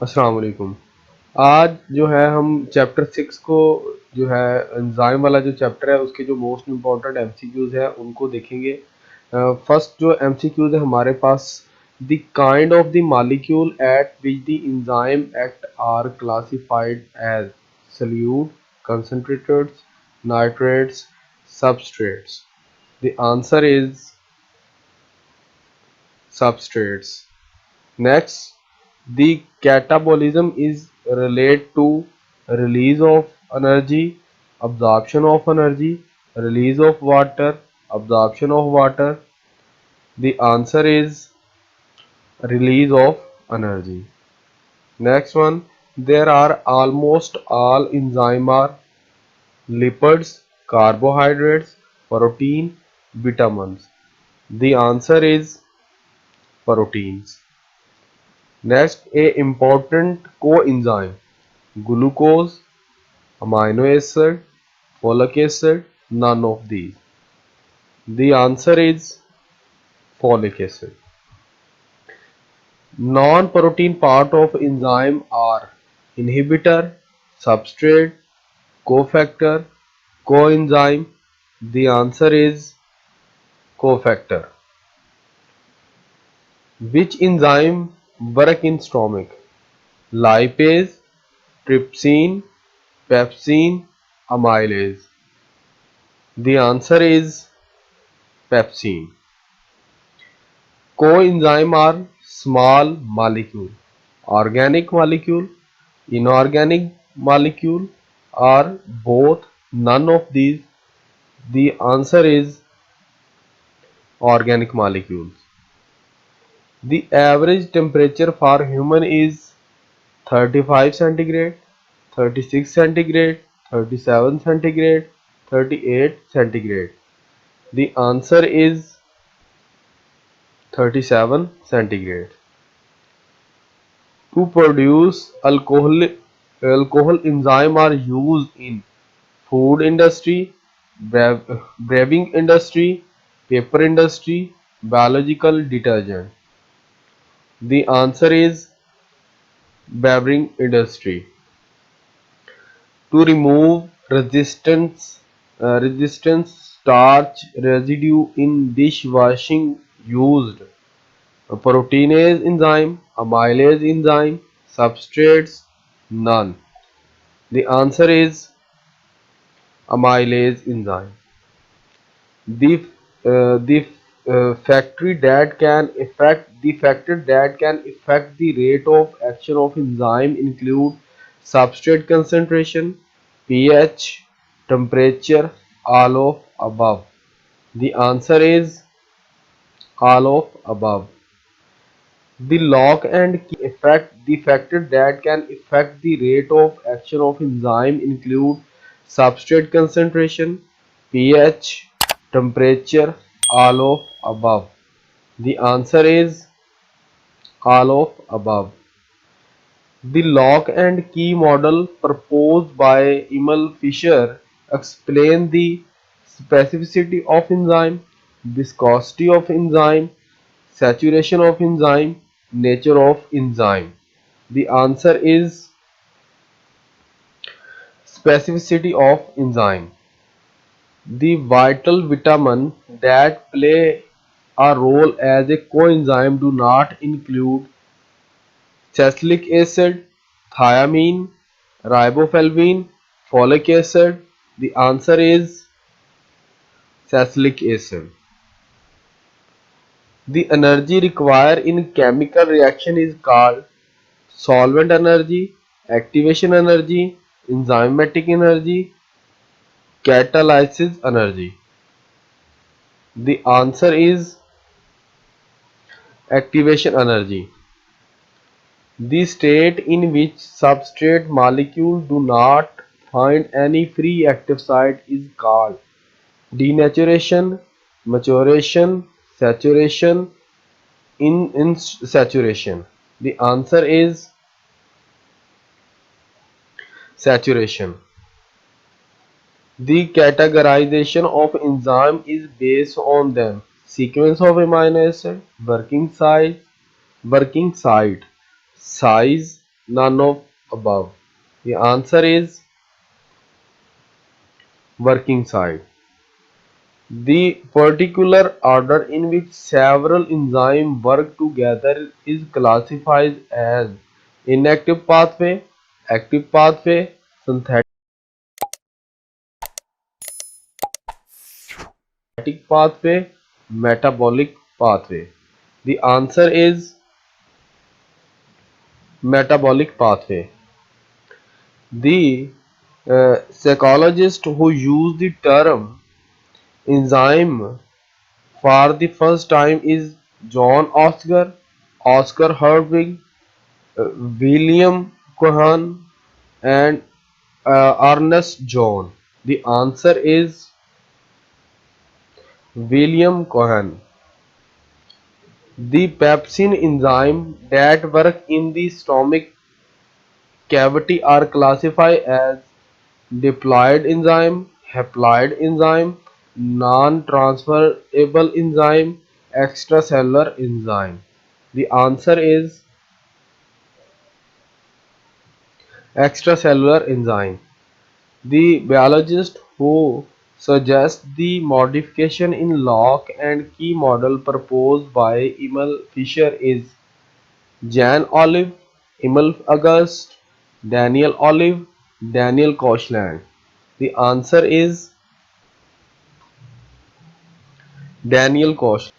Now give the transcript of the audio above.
अस्सलाम वालेकुम। आज जो है हम चैप्टर 6 को जो है एंजाइम वाला जो चैप्टर है उसके जो मोस्ट इम्पॉर्टेंट एमसीक्यूज है उनको देखेंगे। फर्स्ट जो एमसीक्यूज है हमारे पास, the kind of the molecule at which the enzyme act are classified as solute, concentrates, nitrates, substrates. The answer is substrates. Next, the catabolism is related to release of energy, absorption of energy, release of water, absorption of water. The answer is release of energy. Next one, there are almost all enzymes are lipids, carbohydrates, protein, vitamins. The answer is proteins. Next, a important coenzyme, glucose, amino acid, folic acid, none of these. The answer is folic acid. Non-protein part of enzyme are inhibitor, substrate, cofactor, coenzyme. The answer is cofactor. Which enzyme work in stomach? Lipase, trypsin, pepsin, amylase. The answer is pepsin. Coenzyme are small molecule, organic molecule, inorganic molecule, or both, none of these. The answer is organic molecules. The average temperature for human is 35 centigrade, 36 centigrade, 37 centigrade, 38 centigrade. The answer is 37 centigrade. To produce alcohol enzyme are used in food industry, brewing industry, paper industry, biological detergent. The answer is brewing industry. To remove resistance starch residue in dishwashing used proteinase enzyme, amylase enzyme, substrates, none. The answer is amylase enzyme. The factor that can affect the rate of action of enzyme include substrate concentration, pH, temperature, all of above. The answer is all of above. The lock and key effect, the factors that can affect the rate of action of enzyme include substrate concentration, pH, temperature, all of above. The answer is all of above. The lock and key model proposed by EMIL FISCHER explain the specificity of enzyme, viscosity of enzyme, saturation of enzyme, nature of enzyme. The answer is specificity of enzyme. The vital vitamin that play a role as a coenzyme do not include salicylic acid, thiamine, riboflavin, folic acid. The answer is salicylic acid. The energy required in chemical reaction is called solvent energy, activation energy, enzymatic energy, catalysis energy. The answer is activation energy. The state in which substrate molecules do not find any free active site is called denaturation, maturation, saturation, in saturation. The answer is saturation. The categorization of enzyme is based on them sequence of amino acid, working site, size, none of above? The answer is working side. The particular order in which several enzymes work together is classified as inactive pathway, active pathway, synthetic pathway, metabolic pathway. The answer is metabolic pathway. The psychologist who used the term enzyme for the first time is John Oscar Herwig, William Cohen, and Ernest John. The answer is William Cohen. The pepsin enzyme that work in the stomach cavity are classified as diploid enzyme, haploid enzyme, non-transferable enzyme, extracellular enzyme. The answer is extracellular enzyme. The biologist who suggests the modification in lock and key model proposed by EMIL Fisher is Jan Olive, Emil August, Daniel Olive, Daniel Koshland. The answer is Daniel Koshland.